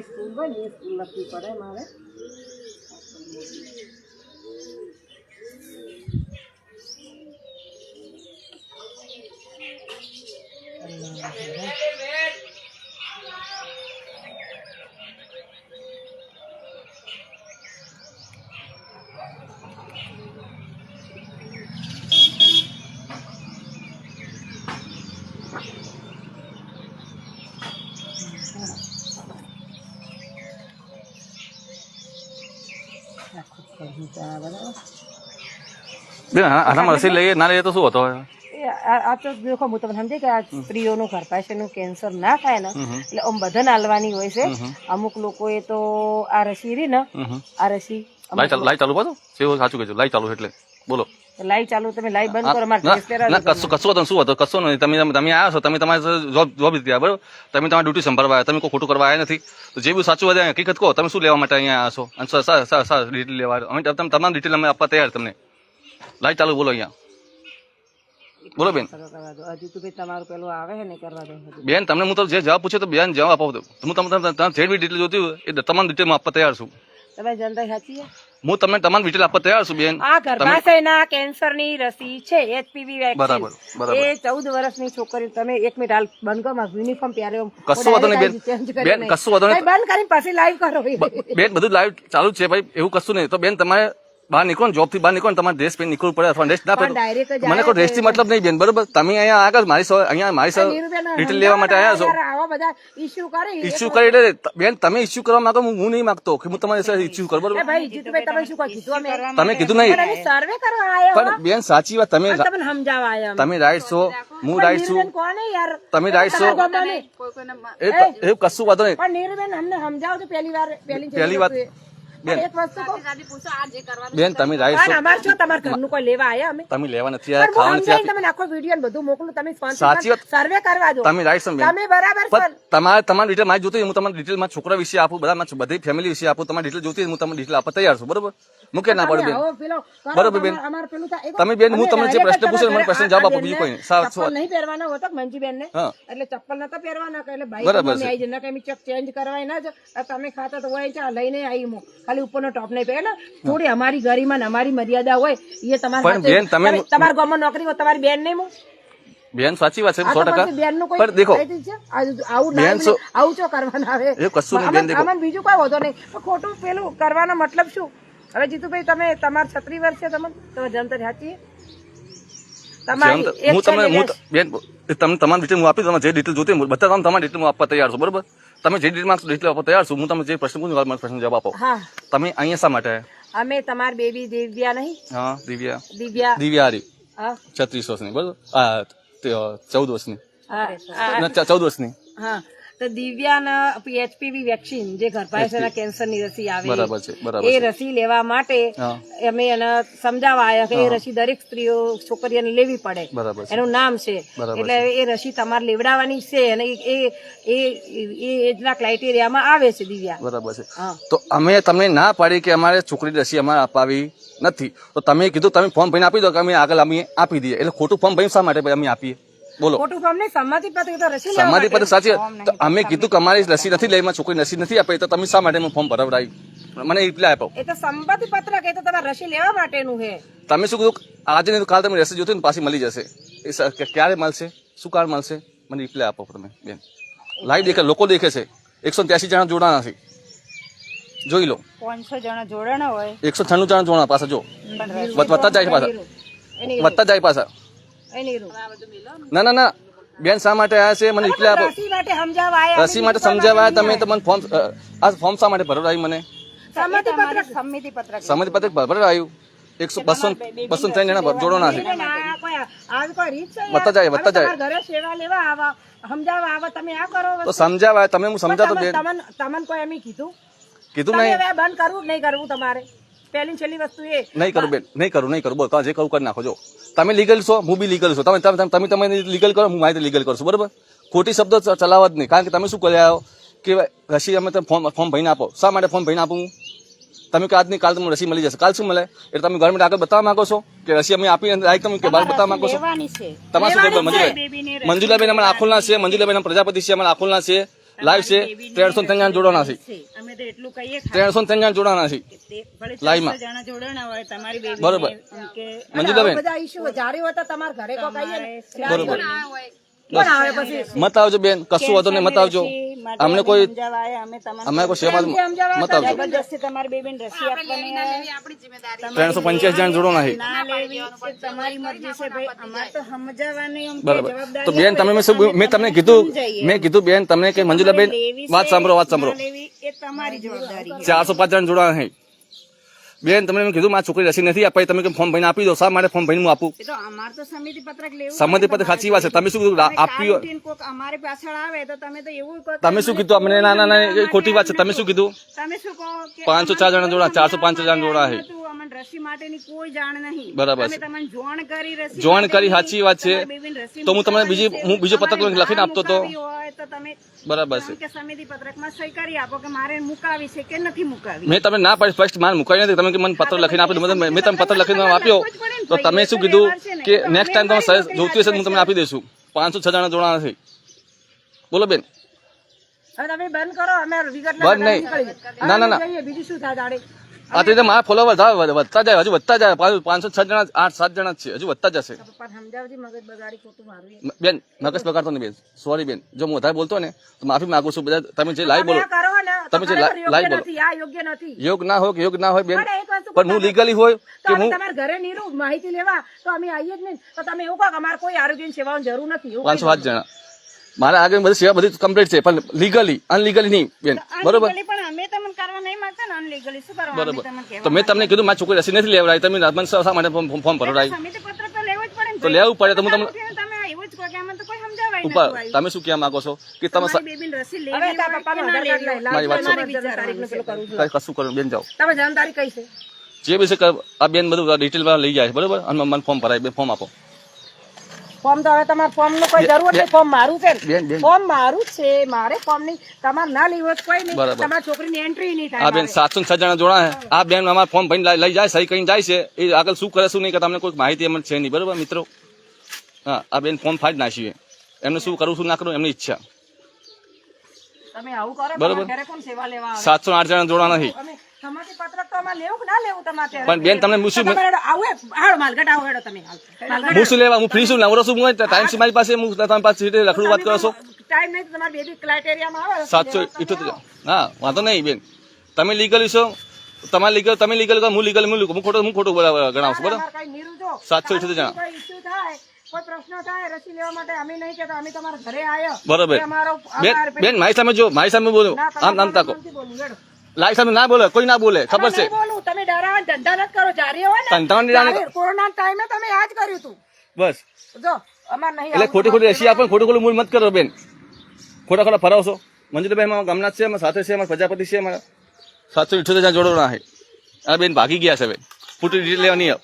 School હોય ને એ school લખવી પડે મારે. બેન આનામાં રસી લઈએ ના લઈએ તો શું હતો? આ તો દેખો હું તમને સમજી કે આ સ્ત્રીઓનું ગર્ભાશયનું કેન્સર ના થાય ને એટલે આમ બધાને હાલવાની હોય છે. અમુક લોકો એ તો આ રસી રહી ને આ રસી લાઈ ચાલુ પાછું સેવો સાચું કહેજો. લાઈ ચાલુ એટલે બોલો. લાઈ ચાલુ તમે લાઈ બંધ કરો. મારે કશું હતું શું હતું? કશું નહીં. તમે આવ્યા છો, તમે તમારે જોબ ગયા બરાબર. તમે તમારી ડ્યુટી સંભાળવા આવ્યા, તમે કોઈ ખોટું કરવા આવ્યા નથી. તો જે બી સાચું વધે હકીકત કહો. તમે શું લેવા માટે અહીંયા આવ્યા છો અને ડિટેલ લેવા અમે તમામ ડિટેલ અમે આપવા તૈયાર. તમને લાઈ ચાલુ બોલો અહીંયા બોલો બેન. હજુ તો તમારું પેલું આવે છે ને કરવા દો બેન. તમને હું તો જે જવાબ પૂછે તો બેન જવાબ આપો. હું તમને જે બી ડિટેલ જોતી હોય એ તમામ ડિટેલ આપવા તૈયાર છું. તમે જનતા સાચી છે. હું તમને તમામ ડિટેલ આપવા તૈયાર છું બેન. આ ગર્ભાશયના કેન્સરની રસી છે HPV બરાબર વેક્સિન. એ 14 વર્ષની છોકરી. તમે 1 મિનિટ હાલ બંધ કરો. યુનિફોર્મ પહેર્યો કશું વાંધો નહીં બેન. બેન કશું વાંધો નહીં. બંધ કરીને પછી લાઈવ કરો બેન. બધું લાઈવ ચાલુ જ છે ભાઈ. એવું કશું નહીં. તો બેન તમારે બહાર નીકળો ને, જોબ થી બહાર નીકળો ને, તમારે ડ્રેસ પહેરી નીકળવું પડે અથવા ડ્રેસ ના પહેરો. મને કોઈ ડ્રેસ થી મતલબ નહીં બેન બરોબર. તમે અહીંયા આગળ મારી ડિટેલ લેવા માટે આવ્યા છો. આવા બધા ઇશ્યુ કરી એટલે બેન તમે ઇશ્યુ કરવા માંગો. હું નહીં માંગતો કે હું તમારી સાથે ઇશ્યુ કરું બરોબર. ભાઈ જીતુભાઈ તમે શું કીધું? તમે કીધું નહીં સર્વે કરવા આવ્યા પણ બેન સાચી વાત. તમે સમજાવવા આવ્યા. તમે રાઈટ છો, હું રાઈટ છું, કોને યાર તમે રાઈટ છો. એવું કશું વાંધો નહીં. પણ નીરુબેન અમને સમજાવો તો પહેલી વાત બેન એક વસ્તુ કહું. બેન તમે રાઈટ છો. અમાર છો તમારા ઘરનું કોઈ લેવા આયા અમે? તમે લેવા નથી આવ્યા, ખાવા નથી તમે નાખો વિડીયો ને બધું મોકલું. તમે સાચી વાત. સર્વે કરવા દો. તમે રાઈટ છો બેન. તમે બરાબર છો. તમારી ડિટેલ મારી જોતી હું તમારી ડિટેલ મારા છોકરા વિશે આપું, બધા બધી ફેમિલી વિશે આપું. તમારી ડિટેલ જોતી હું તમને ડિટેલ આપવા તૈયાર છું બરોબર. મૂકે ના પડે બેન બરોબર બેન. તમે બેન હું તમને જે પ્રશ્ન પૂછ્યો મને પ્રશ્ન જવાબ આપો. બીજું કોઈ ચપ્પલ નહીં પહેરવાના હોતો મંજીબેન ને, એટલે ચપ્પલ નતા પહેરવાના. એટલે ભાઈ આવી જાય નકે ચક ચેન્જ કરવાય ના જ. તમે ખાતા તો હોય ચા લઈને આવી મો ખાલી ઉપરનો ટોપ નહીં પહેરે. થોડી અમારી ગરીમાં ને અમારી મર્યાદા હોય એ તમારા તમારા ગામમાં નોકરી હોય તમારી બેન નહીં મો બેન. સાચી વાત છે 100%. પણ દેખો આવું ચો કરવાના આવે એ કશું નહીં બેન. દેખો બીજું કોઈ હોતો નહીં. ખોટું પેલું કરવાનો મતલબ શું? હવે જીતુભાઈ તમે તમારા 36 વર્ષ છે. તમે જનતા સાચી હું તમને બેન તમને તમારી ડિટેલ હું આપી. તમે જે ડિટેલ જોતી બધા તમારી ડિટેલ હું આપવા તૈયાર છું બરોબર. તમે જે ડિટેલ આપવા તૈયાર છું. હું તમને જે પ્રશ્ન પૂછું મને પ્રશ્ન જવાબ આપો. તમે અહીંયા શા માટે? અમે તમારી બેબી દિવ્યા નહીં? હા દિવ્યા. દિવ્યા હારી 36 વર્ષની બરોબર. 14 વર્ષની 14 વર્ષની. હા તો દિવ્યાના HPV વેક્સિન જે ગર્ભાશયના કેન્સરની રસી આવે બરાબર છે બરાબર. એ રસી લેવા માટે અમે એને સમજાવવા આવ્યા કે એ રસી દરેક સ્ત્રીઓ છોકરીઓને લેવી પડે. બરાબર. એનું નામ છે એટલે એ રસી તમારે લેવડાવવાની છે અને એ એજના ક્રાઇટેરિયામાં આવે છે દિવ્યા. બરાબર છે. તો અમે તમને ના પાડી કે અમારે છોકરી રસી અમારે અપાવી નથી. તો તમે કીધું તમે ફોર્મ ભરીને આપી દો કે અમે આગળ અમે આપી દઈએ. એટલે ખોટું ફોર્મ ભરી શા માટે અમે આપીએ બોલો? ખોટું ફોર્મ નહીં, સંમતિપત્ર તો રસી સંમતિપત્ર સાચી. તો અમે કીધું કે અમારી રસી નથી લઈ, છોકરી રસી નથી આપે તો તમે શા માટે ફોર્મ ભરાવડાવ્યું? મને રિપ્લાય આપો. એ તો સંમતિપત્ર કે તો તમારે રસી લેવા માટેનું છે. તમે શું કીધું આજે નહીં તો કાલ તમે રસી જોતી ને પાછી મળી જશે. એ ક્યારે મળશે, શું કાર મળશે? મને રિપ્લાય આપો તમે બેન. લાઈવ દેખે લોકો દેખે છે. 183 જણા જોડાણા છે જોઈ લો. 500 જણા જોડાણા હોય 196 જણા જોડાણા પાછા જો વધતા જાય પાછા વધતા જાય પાછા. ના ના ના બેન શા માટે આવ્યા છે મને રિપ્લાય આપો. રસી માટે સમજાવવા તમે તો મને ફોર્મ આ ફોર્મ શા માટે ભરવાયું? મને સંમતિપત્ર ભરવાયું. 203 જણા જોડવાના છે. વધતા જાય વધતા જાય તો સમજાવાય. તમે હું સમજાતો બેન. તમને કોઈ એમ કીધું નહીં બંધ કરવું નહીં કરવું તમારે? પહેલી છેલ્લી વસ્તુ એ નહીં કરું બેન. નહીં કરું બોલ. જે કહું કરી નાખો. જો તમે લીગલ છો હું બી લીગલ છું. તમે લીગલ કરો હું માહિતી લીગલ કરશું બરોબર. ખોટી શબ્દો ચલાવવા જ નહીં. કારણ કે તમે શું કર્યા કે રસી અમે ફોર્મ ભરીને આપો. શા માટે ફોર્મ ભરીને આપું? તમે કે આજની કાલ તમને રસી મળી જશે. કાલ શું મળે? એટલે તમે ગવર્મેન્ટ આગળ બતાવવા માંગો છો કે રસી અમે આપી તમે કે બહાર બતાવવા માંગો છો? તમારે શું ખબર? મંજુલાબેન અમારા આખોલના છે. મંજુલાબેન પ્રજાપતિ છે અમારા આખોલના છે. લાઈવ છે 303 જણ જોડાના છે અમે તો એટલું કહીએ 303 જણ જોડાના છે ભલે લાઈવમાં. 400 જણા જોડાણા હોય તમારી બેબી બરોબર. કે મંજુલાબેન બધા ઈશ્યુ જારી હોય તો તમારા ઘરે કોઈ કહીએ ને, બરોબર. કોણ આવે પછી મત આવજો બેન, કશું વાંધો નહીં, મત આવજો. અમને કોઈ અમે કોઈ સેવા મત આવજો. જબરદસ્તી તમારી બેબીને રસી આપવાની 385 જણ જોડાના છે. ના લેવી એ તમારી મરજી છે ભાઈ. અમારે તો સમજાવવાની એમ કે બરાબર. જવાબદારી તો બેન તમે મેં તમને કીધું બેન તમને કે મંજુલાબેન વાત સાંભળો. લેવી એ તમારી જવાબદારી 405 જણ જોડાના છે બેન. તમને મેં કીધું મારી છોકરી રસી નથી અપાઈ, તમે ફોર્મ ભરીને આપી દો. શા માટે ફોર્મ ભરીને હું આપું? એ તો અમાર તો સમિતિ પત્રક લેવું સંમતિ પત્ર સાચી વાત છે. તમે શું કીધું આપ્યું? કાલ કોક અમારે પાછળ આવે તો તમે તો એવું કહો કે તમે શું કીધું અમને? ના એ ખોટી વાત છે. તમે શું કીધું? તમે શું કહો કે 504 જણા જોડા, 405 જણા જોડા છે. અમને રસી માટેની કોઈ જાણ નહીં. બરાબર તમે છે. તમને જોણ કરી રસી જોણ કરી, સાચી વાત છે. તમારી બેબીને રસી તો હું તમને બીજો પત્રક લખીને આપતો તો. મુકાવી હોય તો તમે બરાબર છે. કે સમિતિ પત્રકમાં સહી કરી આપો કે મારે મુકાવી છે કે નથી મુકાવી. મેં તમને ના પાડી, ફર્સ્ટ મારે મુકાઈ નથી. તમે કે મને પત્ર લખીને આપી દો. મેં તમને પત્ર લખીને આપ્યો તો તમે શું કીધું કે નેક્સ્ટ ટાઈમ તમે જોતી હશે હું તમને આપી દઈશું. 506 જણા જોડાના છે. બોલો બેન. હવે તમે બંધ કરો, અમે વિગત બંધ નહીં. ના. બીજું શું થાય દાડે? આ રીતે મારા ફોલોવર વધતા જાય, હજુ વધતા જાય. 506 જણા 8-7 જણા જ છે, હજુ વધતા જશે. પણ સમજાવજી, મગજ બગાડી ખોટું મારું એ. બેન મગજ બગાડતો નહીં બેન, સોરી બેન. જો હું વધારે બોલતો ને તો માફી માંગુ છું. બધા તમે જે લાઈવ બોલો, તમે આ કરો ને તો તમે જે ખરેખર લાઈવ યોગ્ય બોલો. નથી, આ યોગ્ય નથી. યોગ ના હોય કે યોગ ના હોય બેન, પણ એક વસ્તુ પણ હું લીગલી હોય તો કે અમે હું તમારા ઘરે નીરું માહિતી લેવા તો અમે આવીએ જ નહીં. તો તમે એવું કહો કે અમારે કોઈ આરોગ્યની સેવાઓની જરૂર નથી. એવું 507 જણા મારા આગળ બધી સેવા બધી કમ્પ્લીટ છે, પણ લીગલી અનલીગલી નહીં બેન. બરોબર Unlegally પણ અમે તમને કરવા નહીં માંગતા ને અનલીગલી શું કરવા અમે બરોબર. તમને કહેવા તો મેં તમને કીધું મારી છોકરી રસી નથી લેવડાવી, તમે મને શા માટે ફોર્મ ભરવડાવી? સમિતિ પત્ર તો લેવું જ પડે ને તો લેવું પડે. તો હું તમને તમે એવું જ કહો કે આમાં તો કોઈ સમજાવાય ઉપર નથી તમે શું કહેવા માંગો છો કે તમે તમારી બેબીને રસી હવે લેવી તારા હોય કે પપ્પાનો ના આધાર કાર્ડ લેવી લઈ મારી વાત લાવજો. સાંભળો. મારે જન્મ તારીખનું પેલું કરવું છે. કશું કરો બેન, જાઓ. તમે જન્મ તારીખ કઈ છે? જે બી છે આ બેન બધું ડિટેલ લઈ જાય છે. બરોબર. અને મને ફોર્મ ભરાય, બેન ફોર્મ આપો. ફોર્મ તો હવે તમારે ફોર્મ નું કોઈ જરૂર નથી. ફોર્મ મારું છે બેન, ને. ફોર્મ મારું જ છે, મારે ફોર્મ ની તમારે ના લેવું હોય તો કોઈ નહીં. બરાબર. તમારી છોકરીની એન્ટ્રી નહીં થાય આ બેન મારે. 706 જણા જોડા છે. આ બેન અમારા ફોર્મ ભરીને લઈ જાય, સહી કરીને જાય છે. એ આગળ શું કરે શું નહીં કરતા અમને કોઈ માહિતી એમને છે નહીં. બરોબર મિત્રો. હા, આ બેન ફોર્મ ફાડી નાખ્યું. એમને શું કરવું શું ના કરવું એમની ઈચ્છા. તમે આવું કરો બરાબર. તમારા ઘરે કોણ સેવા લેવા આવે? 708 જણા જોડા નથી. અમે સમાધિ પત્રક તો અમારે લેવું કે ના લેવું તમારે ત્યારે? પણ બેન તમને તો તમારે આવું હે, હાલો માલગઢ આવો હેડો તમે હાલ. માલગઢ હું શું લેવા, હું ફ્રી છું, નવરો છું, હું ટાઈમ છે મારી પાસે, હું તમારી પાસે રખડું વાત કરો છો. ટાઈમ નહીં તો તમારી બેબી ક્રાઇટેરિયામાં આવે. 778. હા વાંધો નહીં બેન, તમે લીગલ છો. તમારે લીગલ, તમે લીગલ કરો, હું લીગલ, હું ખોટું ગણાવશું. બરાબર. અમારે કઈ નીરું જો 778 જણા. કોઈ issue થાય, કોઈ પ્રશ્ન થાય રસી લેવા માટે અમે નહીં કહેતા, અમે તમારા ઘરે આવ્યા. બરોબર. એ અમારો બેન અમારે બેન મારી સામે જો, મારી સામે બોલો. ના, તમે આમ તાકો. નથી બોલવું, હેડો. લાઈ સામે ના બોલે, કોઈ ના બોલે, ખબર અમે છે. નહીં બોલું, તમે ડરાવવા ધંધા નથી કરો. જારી હોય ને ધંધાની જાણે- જારી, કોરોના ટાઈમે તમે આ જ કર્યું હતું. બસ જો અમારે નહીં એટલે આવું. ખોટી રસી આપો, ખોટું મૂળ મત કરો બેન. ખોટા ફરાવશો. મંજુલાબેન અમારા ગામના જ છે, અમારા સાથે છે, અમારા પ્રજાપતિ છે, અમારા 778 જણા જોડો ના છે. આ બેન ભાગી ગયા છે. બેન ખોટી ડિટેલ લેવા નહીં.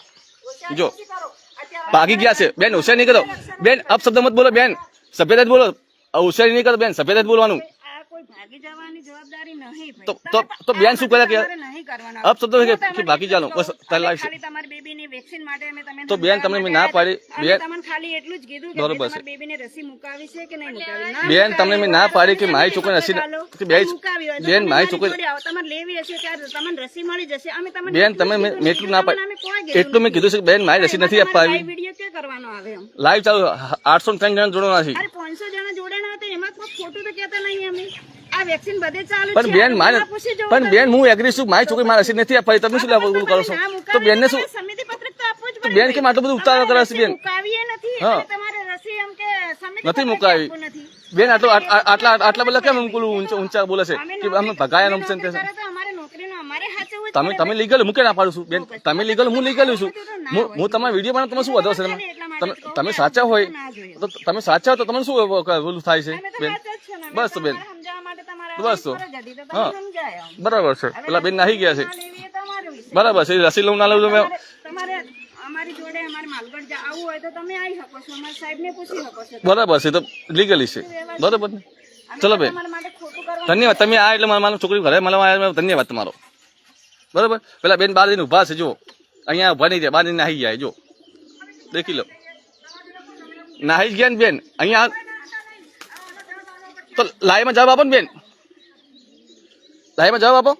જો કરો. અત્યારે ભાગી ગયા છે બેન. હોશિયાર નહીં કરો બેન, અપશબ્દ મત બોલો બેન, સભ્યતા જ બોલો. હોશિયારી નહીં કરો બેન, સભ્યતા જ બોલવાનું. આ કોઈ ભાગી જવાની જવાબદારી નહીં ભાઈ. તો બેન શું કરે કે તમારે નહીં કરવાનું. અપશબ્દ કે ભાગી જાનો બસ તાર લાવી છે. ખાલી તમારી બેબીની વેક્સિન માટે અમે તમને તો બેન તમને મેં ના પાડી. અમે બેન તમને ખાલી એટલું જ કીધું કે બરોબર છે. તમારી બેબીને રસી મુકાવી છે કે નહીં મુકાવી. ના બેન મુકાવી તમને મેં ના હોય તો પાડી કે તમે મારી મને છોકરી રસી પત્ર કે બે મુકાવી હોય તો બેન તમે મારી છોકરી જોડે આવો. તમારે લેવી હશે ત્યારે તમને રસી મળી જશે. અમે તમને બેન એટલું તમે જ મેં કીધું એટલું ને, ના તમને અમે પાડી, કોઈ કીધું એટલું મેં કીધું છે કે બેન મારી રસી નથી તમારે અપાવી. live વિડીયો ક્યાં કરવાનો આવે એમ? લાઈવ ચાલુ 803 જણા જોડો નથી. અરે 500 જણા જોડાણા હતા એમાં કોઈ ખોટું તો કહેતા નહીં અમે. આ વેક્સિન બધે ચાલુ પણ છે. બેન મારે આ પૂછી જુઓ પણ તમે. બેન હું એગ્રી છું, મારી છોકરી મારી રસી નથી અપાવી. તમે શું લેવા કરો છો? ના તો મુકાવી બેનને તો શું સમિતિ પત્રક તો આપવું જ તો પડે બેન કેમ આટલું બધું ઉતાવળ કરે છે બેન? મુકાવીએ નથી હા. અને તમારે રસી એમ કે સમિતિ નથી પત્રક મુકાવી. આપવું નથી. બેન આટલા બધા કેમ ઊંચા બોલે છે કે અમે ભગાયા નમશે ને કરે તો અમારે નોકરીનો અમારે સાચવવું જ તમે તમે લીગલ મૂકે ના પાડું છું બેન. તમે લીગલ, હું લીગલ છું. હું તમારા વિડીયો બનાવ, તમે શું વધો છે? તમે સાચા હોય તો તમે સાચા હોય તો તમને શું ઓલું થાય છે અમે તો બેન? સાચા જ છે ને. બસ તો બેન, તમારે સમજાવવા માટે તમારે બસ તો. ફરજ હતી તો તમે હા. સમજાય આમ. બરાબર છે. પેલા બેન નાહી ગયા છે. ના લેવી એ તમારો વિષય. બરાબર છે. રસી લઉં ના લઉં તમે તમારે અમારી જોડે અમારે માલગઢ આવવું હોય તો તમે આવી શકો છો. અમારા સાહેબને પૂછી શકો છો. બરાબર છે. તો લીગલી છે. બરાબર ને? ચલો બેન, તમારા માટે ખોટું કરવાનું ધન્યવાદ. તમે આ એટલે મારી છોકરી ઘરે મળવા આવ્યા, ધન્યવાદ તમારો. બરાબર. પેલા બેન બહાર જઈને ઉભા છે, જો અહીંયા ઉભા નહીં જાય, બહાર નાહી જાય. જો દેખી લો, નાહી જ ગયા ને બેન. અહીંયા તો લાઈવમાં જવાબ આપો ને બેન, લાઈવમાં જવાબ આપો.